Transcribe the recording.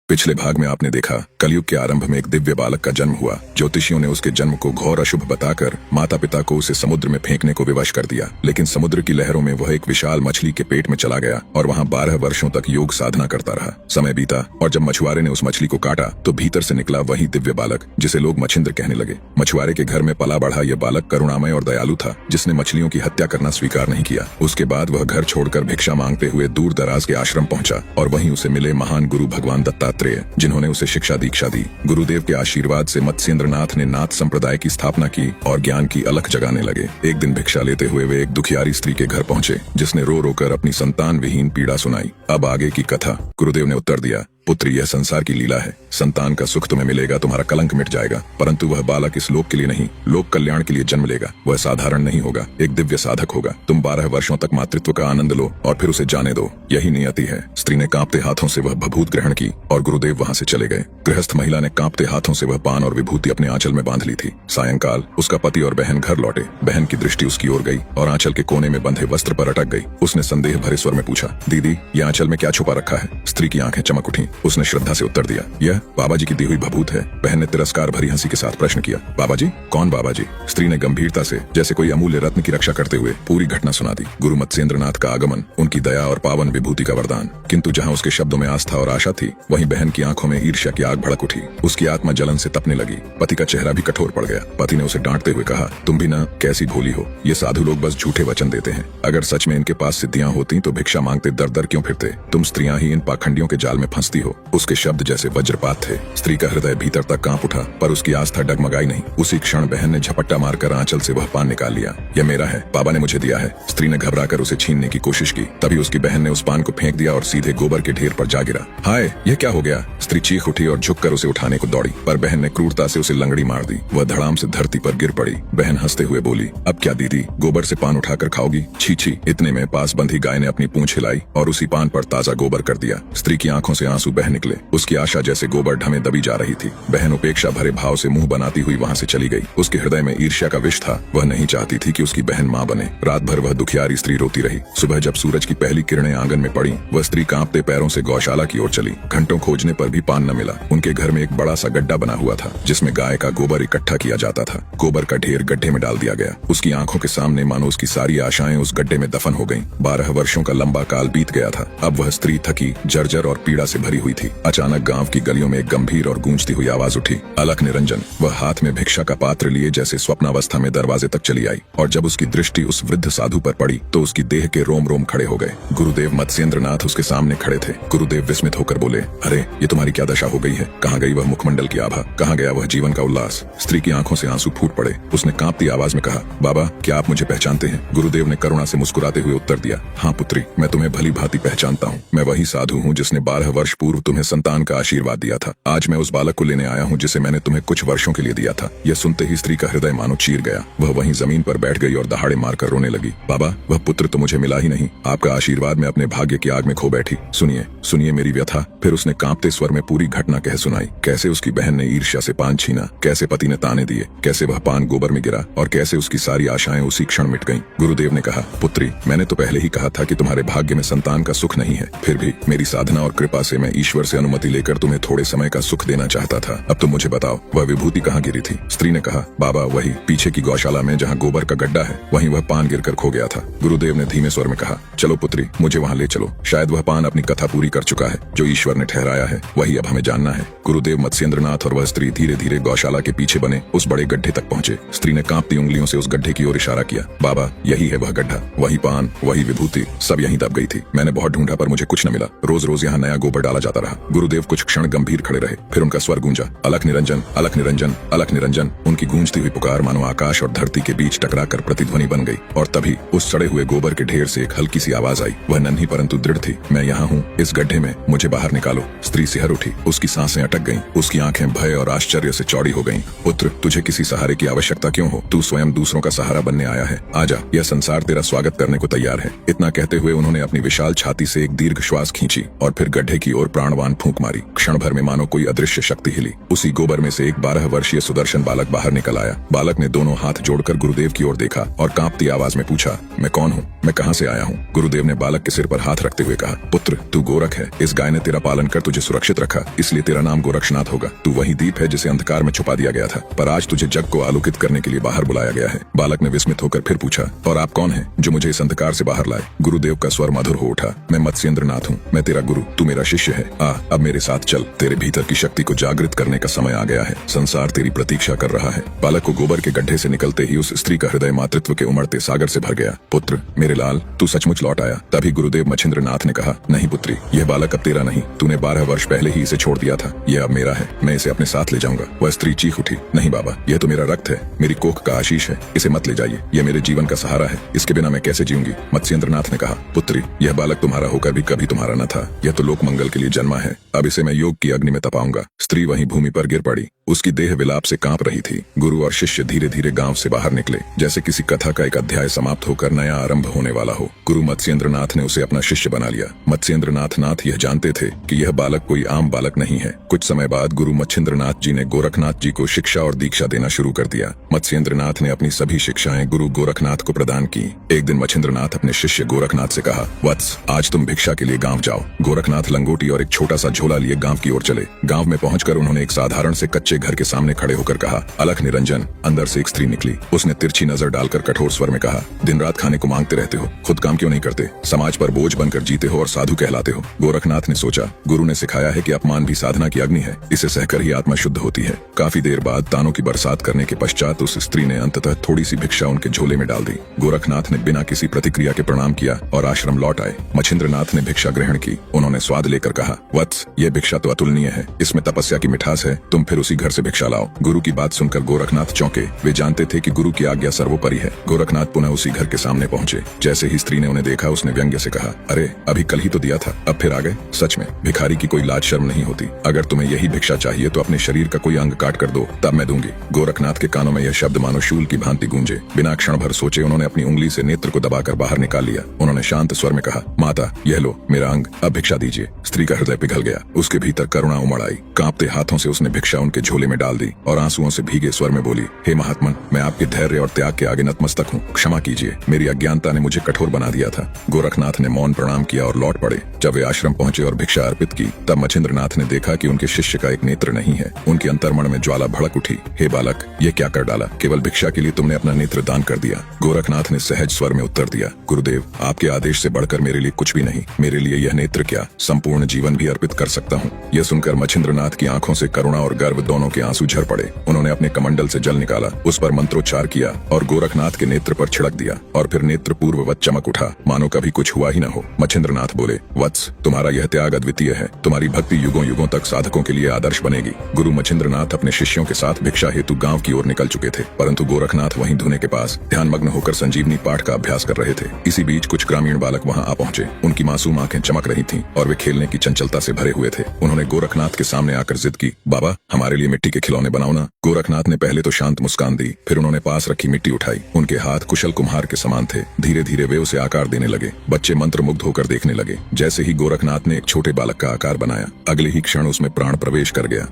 पिछले भाग में आपने देखा कलयुग के आरंभ में एक दिव्य बालक का जन्म हुआ। ज्योतिषियों ने उसके जन्म को घोर अशुभ बताकर माता पिता को उसे समुद्र में फेंकने को विवश कर दिया, लेकिन समुद्र की लहरों में वह एक विशाल मछली के पेट में चला गया और वहां 12 वर्षों तक योग साधना करता रहा। समय बीता और जब मछुआरे ने उस मछली को काटा तो भीतर से निकला वही दिव्य बालक जिसे लोग मछिंद्र कहने लगे। मछुआरे के घर में पला बढ़ा यह बालक करुणामय और दयालु था, जिसने मछलियों की हत्या करना स्वीकार नहीं किया। उसके बाद वह घर छोड़कर भिक्षा मांगते हुए दूर दराज के आश्रम पहुंचा और वहीं उसे मिले महान गुरु भगवान दत्तात्रेय, जिन्होंने उसे शिक्षा दीक्षा दी। गुरुदेव के आशीर्वाद से मत्स्येंद्रनाथ ने नाथ संप्रदाय की स्थापना की और ज्ञान की अलख जगाने लगे। एक दिन भिक्षा लेते हुए वे एक दुखियारी स्त्री के घर पहुंचे, जिसने रो रो कर अपनी संतान विहीन पीड़ा सुनाई। अब आगे की कथा। गुरुदेव ने उत्तर दिया, पुत्र, यह संसार की लीला है। संतान का सुख तुम्हें मिलेगा, तुम्हारा कलंक मिट जाएगा, परंतु वह बालक इस लोक के लिए नहीं, लोक कल्याण के लिए जन्म लेगा। वह साधारण नहीं होगा, एक दिव्य साधक होगा। तुम 12 वर्षों तक मातृत्व का आनंद लो और फिर उसे जाने दो, यही नियति है। स्त्री ने कांपते हाथों से वह भभूत ग्रहण की और गुरुदेव वहां से चले गए। गृहस्थ महिला ने कांपते हाथों से वह पान और विभूति अपने आंचल में बांध ली थी। सायंकाल उसका पति और बहन घर लौटे। बहन की दृष्टि उसकी ओर गई और आंचल के कोने में बंधे वस्त्र पर अटक गई। उसने संदेह भरे स्वर में पूछा, दीदी, ये आंचल में क्या छुपा रखा है? स्त्री की आंखें चमक उठी। उसने श्रद्धा से उत्तर दिया, यह बाबा जी की दी हुई भभूत है। बहन ने तिरस्कार भरी हंसी के साथ प्रश्न किया, बाबा जी? कौन बाबा जी? स्त्री ने गंभीरता से जैसे कोई अमूल्य रत्न की रक्षा करते हुए पूरी घटना सुना दी। गुरु मत्स्येंद्रनाथ का आगमन, उनकी दया और पावन विभूति का वरदान। किंतु जहाँ उसके शब्दों में आस्था और आशा थी, वहीं बहन की आंखों में ईर्ष्या की आग भड़क उठी। उसकी आत्मा जलन से तपने लगी। पति का चेहरा भी कठोर पड़ गया। पति ने उसे डांटते हुए कहा, तुम भी ना कैसी भोली हो। ये साधु लोग बस झूठे वचन देते हैं। अगर सच में इनके पास सिद्धियां होती तो भिक्षा मांगते दर दर क्यों फिरते? तुम स्त्रियां ही इन पाखंडियों के जाल में फंसती हो। उसके शब्द जैसे वज्रपात थे। स्त्री का हृदय भीतर तक कांप उठा, पर उसकी आस्था डगमगाई नहीं। उसी क्षण बहन ने झपट्टा मारकर आंचल से वह पान निकाल लिया। यह मेरा है, पापा ने मुझे दिया है। स्त्री ने घबराकर उसे छीनने की कोशिश की। तभी उसकी बहन ने उस पान को फेंक दिया और सीधे गोबर के ढेर पर जा गिरा। हाय, यह क्या हो गया? स्त्री चीख उठी और झुककर उसे उठाने को दौड़ी, पर बहन ने क्रूरता से उसे लंगड़ी मार दी। वह धड़ाम से धरती पर गिर पड़ी। बहन हंसते हुए बोली, अब क्या दीदी, गोबर से पान उठाकर खाओगी? छी छी। इतने में पास बंधी गाय ने अपनी पूंछ हिलाई और उसी पान पर ताजा गोबर कर दिया। स्त्री की आंखों से आंसू बह निकले। उसकी आशा जैसे गोबर ढमे दबी जा रही थी। बहन उपेक्षा भरे भाव से मुंह बनाती हुई वहां से चली गई। उसके हृदय में ईर्ष्या का विष था। वह नहीं चाहती थी कि उसकी बहन मां बने। रात भर वह दुखियारी स्त्री रोती रही। सुबह जब सूरज की पहली किरणें आंगन में पड़ी, वह स्त्री कांपते पैरों से गौशाला की ओर चली। घंटों खोजने पर भी पान न मिला। उनके घर में एक बड़ा सा गड्ढा बना हुआ था, जिसमें गाय का गोबर इकट्ठा किया जाता था। गोबर का ढेर गड्ढे में डाल दिया गया। उसकी आंखों के सामने मानो उसकी सारी आशाएं उस गड्ढे में दफन हो गईं। 12 वर्षों का लंबा काल बीत गया था। अब वह स्त्री थकी, जर्जर और पीड़ा से भरी हुई थी। अचानक गांव की गलियों में एक गंभीर और गूंजती हुई आवाज उठी, अलख निरंजन। वह हाथ में भिक्षा का पात्र लिए जैसे स्वप्नावस्था में दरवाजे तक चली आई, और जब उसकी दृष्टि उस वृद्ध साधु पर पड़ी तो उसकी देह के रोम रोम खड़े हो गए। गुरुदेव मत्स्येंद्रनाथ उसके सामने खड़े थे। गुरुदेव विस्मित होकर बोले, अरे, ये तुम्हारी क्या दशा हो गई है? कहाँ गई वह मुखमंडल की आभा? कहाँ गया वह जीवन का उल्लास? स्त्री की आंखों से आंसू फूट पड़े। उसने कांपती आवाज में कहा, बाबा, क्या आप मुझे पहचानते हैं? गुरुदेव ने करुणा से मुस्कुराते हुए उत्तर दिया, हाँ पुत्री, मैं तुम्हें भली भांति पहचानता हूँ। मैं वही साधु हूँ जिसने 12 वर्ष पूर्व तुम्हें संतान का आशीर्वाद दिया था। आज मैं उस बालक को लेने आया हूँ जिसे मैंने तुम्हें कुछ वर्षों के लिए दिया था। यह सुनते ही स्त्री का हृदय मानो चीर गया। वह वहीं जमीन पर बैठ गई और दहाड़े मारकर रोने लगी। बाबा, वह पुत्र तो मुझे मिला ही नहीं। आपका आशीर्वाद मैं अपने भाग्य की आग में खो बैठी। सुनिए, सुनिए मेरी व्यथा। फिर उसने कांपते स्वर में पूरी घटना कह सुनाई। कैसे उसकी बहन ने ईर्ष्या से पान छीना, कैसे पति ने ताने दिए, कैसे वह पान गोबर में गिरा और कैसे उसकी सारी आशाएं उसी क्षण मिट गईं। गुरुदेव ने कहा, पुत्री, मैंने तो पहले ही कहा था कि तुम्हारे भाग्य में संतान का सुख नहीं है। फिर भी मेरी साधना और कृपा से मैं ईश्वर से अनुमति लेकर तुम्हें थोड़े समय का सुख देना चाहता था। अब तुम मुझे बताओ, वह विभूति कहाँ गिरी थी? स्त्री ने कहा, बाबा, वही पीछे की गौशाला में जहाँ गोबर का गड्ढा है, वहीं वह पान गिरकर खो गया था। गुरुदेव ने धीमे स्वर में कहा, चलो पुत्री, मुझे वहाँ ले चलो। शायद वह पान अपनी कथा पूरी कर चुका है। जो ईश्वर ने ठहराया है वही अब हमें जानना है। गुरुदेव मत्स्येंद्रनाथ और वह स्त्री धीरे धीरे गौशाला के पीछे बने उस बड़े गड्ढे तक पहुंचे। स्त्री ने कांपती उंगलियों से उस गड्ढे की ओर इशारा किया। बाबा, यही है वह गड्ढा। वही पान, वही विभूति, सब यहीं दब गई थी। मैंने बहुत ढूंढा पर मुझे कुछ न मिला। रोज रोज यहाँ नया गोबर डाला जाता रहा। गुरुदेव कुछ क्षण गंभीर खड़े रहे। फिर उनका स्वर गूंजा, अलख निरंजन, अलख निरंजन, अलख निरंजन। उनकी गूंजती हुई पुकार मानो आकाश और धरती के बीच टकराकर प्रतिध्वनि बन गई। और तभी उस सड़े हुए गोबर के ढेर से एक हल्की सी आवाज आई। वह नन्ही परंतु दृढ़ थी, मैं यहाँ हूँ, इस गड्ढे में, मुझे बाहर निकालो। स्त्री सिहर उठी। उसकी सांसें अटक गईं। उसकी आंखें भय और आश्चर्य से चौड़ी हो गईं। पुत्र, तुझे किसी सहारे की आवश्यकता क्यों हो? तू स्वयं दूसरों का सहारा बनने आया है। आजा, यह संसार तेरा स्वागत करने को तैयार है। इतना कहते हुए उन्होंने अपनी विशाल छाती से एक दीर्घ श्वास खींची और फिर गड्ढे की ओर प्राणवान फूंक मारी। क्षण भर में मानो कोई अदृश्य शक्ति हिली। उसी गोबर में से एक 12 वर्षीय सुदर्शन बालक बाहर निकल आया। बालक ने दोनों हाथ जोड़कर गुरुदेव की ओर देखा और कांपती आवाज में पूछा, मैं कौन हूँ? मैं कहाँ से आया हूँ? गुरुदेव ने बालक के सिर पर हाथ रखते हुए कहा, पुत्र, तू गोरख है। इस गाय ने तेरा पालन कर तुझे सुरक्षित रखा, इसलिए तेरा नाम गोरक्षनाथ होगा। तू वही दीप है जिसे अंधकार में छुपा दिया गया था, पर आज तुझे जग को आलोकित करने के लिए बाहर बुलाया गया है। बालक ने विस्मित होकर फिर पूछा, और आप कौन हैं जो मुझे इस अंधकार से बाहर लाए? गुरुदेव का स्वर मधुर हो उठा, मैं मत्स्येंद्र नाथ हूँ, मैं तेरा गुरु, तू मेरा शिष्य है। अब मेरे साथ चल, तेरे भीतर की शक्ति को जागृत करने का समय आ गया है। संसार तेरी प्रतीक्षा कर रहा है। बालक को गोबर के गड्ढे से निकलते ही उस स्त्री का हृदय मातृत्व के उमड़ते सागर से भर गया। पुत्र मेरे लाल, तू सचमुच लौट आया। तभी गुरुदेव मच्छिंद्र नाथ ने कहा, नहीं पुत्री, यह बालक अब तेरा नहीं, तूने 12 वर्ष पहले ही इसे छोड़ दिया था। यह अब मेरा है, मैं इसे अपने साथ ले जाऊंगा। वह स्त्री चीख उठी, नहीं बाबा, यह तो मेरा रक्त है, मेरी कोख का आशीष है, इसे मत ले जाइए, यह मेरे जीवन का सहारा है, इसके बिना मैं कैसे जीऊंगी? मत्स्येंद्र नाथ ने कहा, पुत्री, यह बालक तुम्हारा होकर भी कभी तुम्हारा न था, यह तो लोक मंगल के लिए जन्मा है, अब इसे मैं योग की अग्नि में तपाऊंगा। स्त्री वहीं भूमि पर गिर पड़ी, उसकी देह विलाप से कांप रही थी। गुरु और शिष्य धीरे धीरे गांव से बाहर निकले, जैसे किसी कथा का एक अध्याय समाप्त होकर नया आरंभ होने वाला हो। गुरु मत्स्येंद्र नाथ ने उसे अपना शिष्य बना लिया। मत्स्येंद्र नाथ यह जानते थे कि यह बालक कोई आम बालक नहीं है। कुछ समय बाद गुरु मच्छिंद्र नाथ जी ने गोरखनाथ जी को शिक्षा और दीक्षा देना शुरू कर दिया। मत्स्येंद्र नाथ ने अपनी सभी शिक्षाएं गुरु गोरखनाथ को प्रदान की। एक दिन मच्छिंद्र नाथ अपने शिष्य गोरखनाथ से कहा, वत्स, आज तुम भिक्षा के लिए गाँव जाओ। गोरखनाथ लंगोटी और एक छोटा सा झोला लिए गाँव की ओर चले। गाँव में पहुंचकर उन्होंने एक साधारण से कच्चे घर के सामने खड़े होकर कहा, अलख निरंजन। अंदर से एक स्त्री निकली। उसने तिरछी नजर डालकर कठोर स्वर में कहा, दिन रात खाने को मांगते रहते हो, खुद काम क्यों नहीं करते? समाज पर बोझ बनकर जीते हो और साधु कहलाते हो। गोरखनाथ ने सोचा, गुरु ने सिखाया है कि अपमान भी साधना की अग्नि है, इसे सहकर ही आत्मा शुद्ध होती है। काफी देर बाद तानों की बरसात करने के पश्चात उस स्त्री ने अंततः थोड़ी सी भिक्षा उनके झोले में डाल दी। गोरखनाथ ने बिना किसी प्रतिक्रिया के प्रणाम किया और आश्रम लौट आए। मच्छिंद्र नाथ ने भिक्षा ग्रहण की। उन्होंने स्वाद लेकर कहा, वत्स, यह भिक्षा तो अतुलनीय है, इसमें तपस्या की मिठास है, तुम फिर उसी घर से भिक्षा लाओ। गुरु की बात सुनकर गोरखनाथ चौंके। वे जानते थे कि गुरु की आज्ञा सर्वोपरि है। गोरखनाथ पुनः उसी घर के सामने पहुंचे। जैसे ही स्त्री ने उन्हें देखा, उसने व्यंग्य से कहा, अरे अभी कल ही तो दिया था, अब फिर आ गए? सच में भिखारी की कोई लाज शर्म नहीं होती। अगर तुम्हें यही भिक्षा चाहिए तो अपने शरीर का कोई अंग काट कर दो, तब मैं दूंगी। गोरखनाथ के कानों में यह शब्द मानो शूल की भांति गूंजे। बिना क्षण भर सोचे उन्होंने अपनी उंगली से नेत्र को दबाकर बाहर निकाल लिया। उन्होंने शांत स्वर में कहा, माता, यह लो मेरा अंग, अब भिक्षा दीजिए। स्त्री का हृदय पिघल गया। उसके भीतर करुणा उमड़ आई। कांपते हाथों से उसने भिक्षा उनके झोले में डाल दी और आंसुओं से भीगे स्वर में बोली, हे महात्मन, मैं आपके धैर्य और त्याग के आगे नतमस्तक हूँ, क्षमा कीजिए, मेरी अज्ञानता ने मुझे कठोर बना दिया था। गोरखनाथ ने मौन प्रणाम किया और लौट पड़े। जब वे आश्रम पहुंचे और भिक्षा अर्पित की, तब मच्छिंद्र नाथ ने देखा कि उनके शिष्य का एक नेत्र नहीं है। उनके अंतर्मन में ज्वाला भड़क उठी। हे बालक, ये क्या कर डाला? केवल भिक्षा के लिए तुमने अपना नेत्र दान कर दिया। गोरखनाथ ने सहज स्वर में उत्तर दिया, गुरुदेव, आपके आदेश से बढ़कर मेरे लिए कुछ भी नहीं। मेरे लिए यह नेत्र क्या, संपूर्ण जीवन भी अर्पित कर सकता हूँ। यह सुनकर मच्छिंद्र नाथ की आंखों से करुणा और गर्व दोनों के आंसू झर पड़े। उन्होंने अपने कमंडल से जल निकाला, उस पर मंत्रोच्चार किया और गोरखनाथ के नेत्र पर छिड़क दिया और फिर नेत्र पूर्ववत चमक उठा, मानो कभी कुछ हुआ ही न हो। मच्छिंद्र नाथ बोले, वत्स, तुम्हारा यह त्याग अद्वितीय है। तुम्हारी भक्ति युगों युगों तक साधकों के लिए आदर्श बनेगी। गुरु मच्छिंद्र नाथ अपने शिष्यों के साथ भिक्षा हेतु गांव की ओर निकल चुके थे, परंतु गोरखनाथ वहीं धुने के पास ध्यानमग्न होकर संजीवनी पाठ का अभ्यास कर रहे थे। इसी बीच कुछ ग्रामीण बालक वहां आ पहुंचे। उनकी मासूम आंखें चमक रही थीं और वे खेलने की चंचलता से भरे हुए थे। उन्होंने गोरखनाथ के सामने आकर जिद की, बाबा, हमारे लिए मिट्टी के खिलौने बनाओ ना। गोरखनाथ ने पहले तो शांत मुस्कान दी, फिर उन्होंने पास रखी मिट्टी उठाई। उनके हाथ कुशल कुम्हार के समान थे। धीरे धीरे वे उसे आकार देने लगे। बच्चे मंत्रमुग्ध होकर देखने लगे। जैसे ही गोरखनाथ ने एक छोटे बालक का आकार बनाया, अगले ही क्षण उसमें प्राण प्रवेश कर गया।